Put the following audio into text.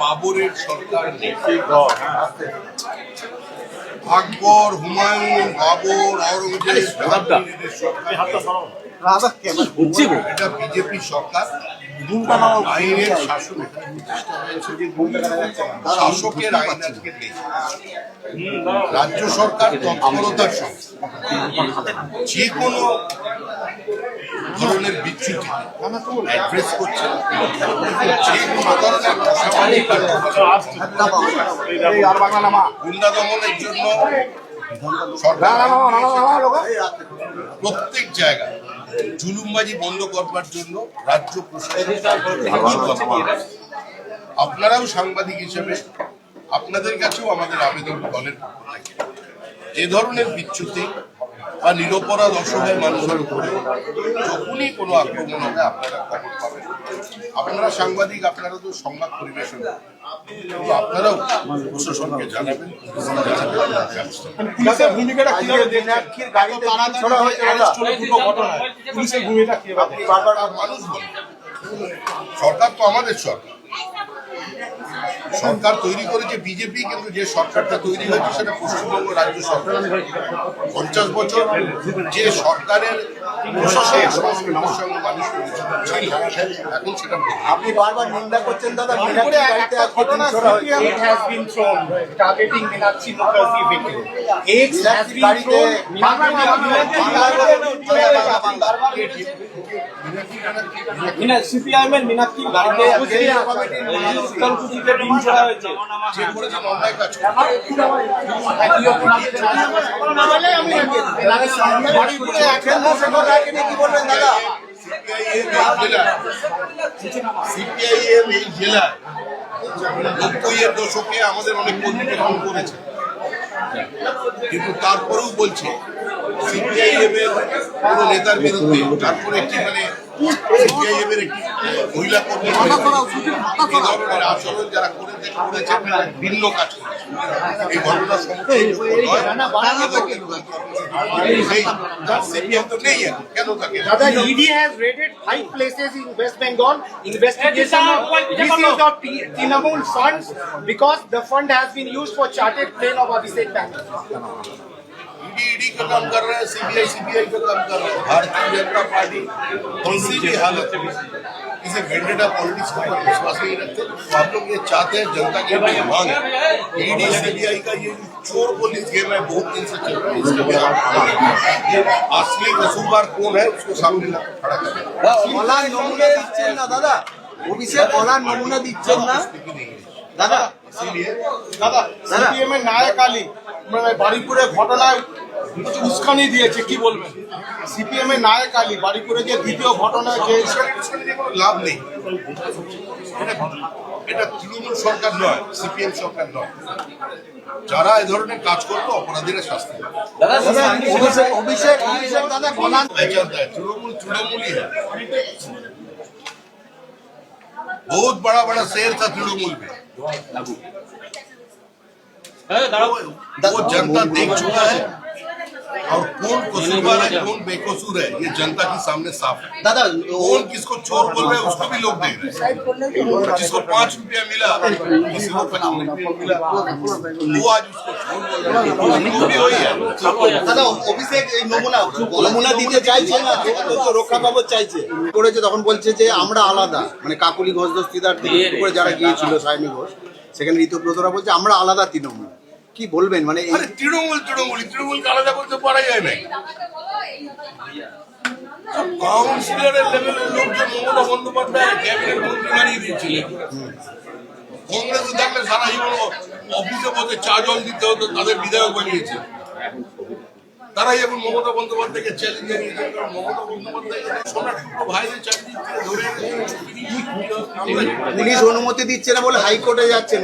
বাবরের সরকার আকবর, হুমায়ুন, বাবর, আওরঙ্গজেব, এটা বিজেপি সরকার। আইনের শাসন শাসকের আইন আজকে নেই। রাজ্য সরকার তৎপরতার সঙ্গে যে কোনো ধরনের বিচ্যুতি অ্যাড্রেস করছে, যে কোনো ধরনের গুন্ডা দমনের জন্য প্রত্যেক জায়গায় জুলুমবাজি বন্ধ করবার জন্য রাজ্য প্রশাসন। আপনারাও সাংবাদিক হিসেবে আপনাদের কাছেও আমাদের আবেদন দলের পক্ষ থেকে এ ধরনের বিচ্যুতি বা নিরপরাধ অসহায় মানুষের উপরে যখনই কোনো আক্রমণ হবে আপনারা খবর পাবেন। আপনারা সাংবাদিক, আপনারা তো সংবাদ পরিবেশন, কিন্তু আপনারাও প্রশাসনকে জানাবেন। পুলিশের ভূমিকাটা কিভাবে দেখছেন? পুলিশের ভূমিকা কিভাবে? মানুষ বলে সরকার তো আমাদের সরকার, সরকার তৈরি করেছে বিজেপি, কিন্তু যে সরকারটা তৈরি হয়েছে সেটা পশ্চিমবঙ্গ রাজ্য সরকার। 50 বছর যে সরকারের প্রশাসনের সঙ্গে মানুষ ছিল, এখন সেটা আপনি বারবার নিন্দা করছেন দাদা। সিপিআইএমের মীনাক্ষীর গাড়িতে সিপিআইএম এই জেলায় 90-এর দশকে আমাদের অনেক কর্মীকে খুন করেছে, কিন্তু তারপরেও বলছে সিপিআইএম এর কোন নেতার বিরুদ্ধে তারপরে একটি সিপিআইএম এর একটি মহিলা কর্মী এই ধরনের আচরণ যারা করেছে ভিন্ন কাজ করেছে। এই ঘটনার সম্মুখীন সিপিএম তো নেই কেন থাকে? ED has raided 5 places in West Bengal. Investigation of misuse of Trinamool funds because the fund has been used for chartered plane of Abhishek Banerjee. ED का काम कर रहा है, सीबीआई का काम कर रहा है। भारतीय जनता पार्टी किसी भी हालत में किसी वेंडेटा पॉलिटिक्स पर विश्वास नहीं रखते। आप लोग ये चाहते हैं, जनता की भी मांग है, ईडी सीबीआई का ये चोर पुलिस गेम है, बहुत दिन से चल रहा है। इसके भी असली कसूरवार कौन है उसको सामने खड़ा करें। নমুনা দিচ্ছেন না দাদা, অভিষেক বলার নমুনা দিচ্ছেন না দাদা। দাদা সিপিএম এর নায়ক আলী বাড়িপুরে ঘটনায় উস্কানি দিয়েছে, কি বলবেন? সিপিএম এর নায়ক আলী বাড়িপুরে যে দ্বিতীয় ঘটনায় যে লাভ নেই, এটা তৃণমূল সরকার নয়, সিপিএম সরকার নয়। যারা এ ধরনের কাজ করতো অপরাধীরা শাস্তি অভিষেক দাদা বলান तृणमूल ही है। बहुत बड़ा बड़ा शेर था तृणमूल में, वो जनता देख चुका है और कौन कसूरवार है कौन बेकसूर है ये जनता के सामने साफ है। दादा कौन किसको चोर बोल रहे हैं उसको भी लोग देख रहे हैं। जिसको 5 रुपया मिला, किसी को 25 रुपया मिला, वो आज उसको चोर बोल रहे हैं। वो भी वही है। দাদা অভিষেক এই নমুনা দিতে চাইছে না, রক্ষা কবচ চাইছে করেছে, তখন বলছে যে আমরা আলাদা, মানে কাকুলি ঘোষ দস্তিদার থেকে করে যারা গিয়েছিল সায়নী ঘোষ, সেখানে ঋতুব্রতরা বলছে আমরা আলাদা তৃণমূল। কি বলবেন? মানে তৃণমূলকে আলাদা করতে পারা যায় না। কাউন্সিলরের লেভেলের লোকজন মমতা বন্দ্যোপাধ্যায় ক্যাবিনেট মন্ত্রী বানিয়ে দিয়েছিলেন। কংগ্রেস থাকলে সারা জীবন অফিসে বসে চা জল দিতে হতো, তাদের বিধায়ক বানিয়েছে। তারাই এখন মমতা বন্দ্যোপাধ্যায়কে চ্যালেঞ্জ জানিয়েছে, কারণ মমতা বন্দ্যোপাধ্যায় সোনার টুকরো ভাইদের চাকরি ধরে পুলিশ অনুমতি দিচ্ছে না বলে হাইকোর্টে যাচ্ছেন।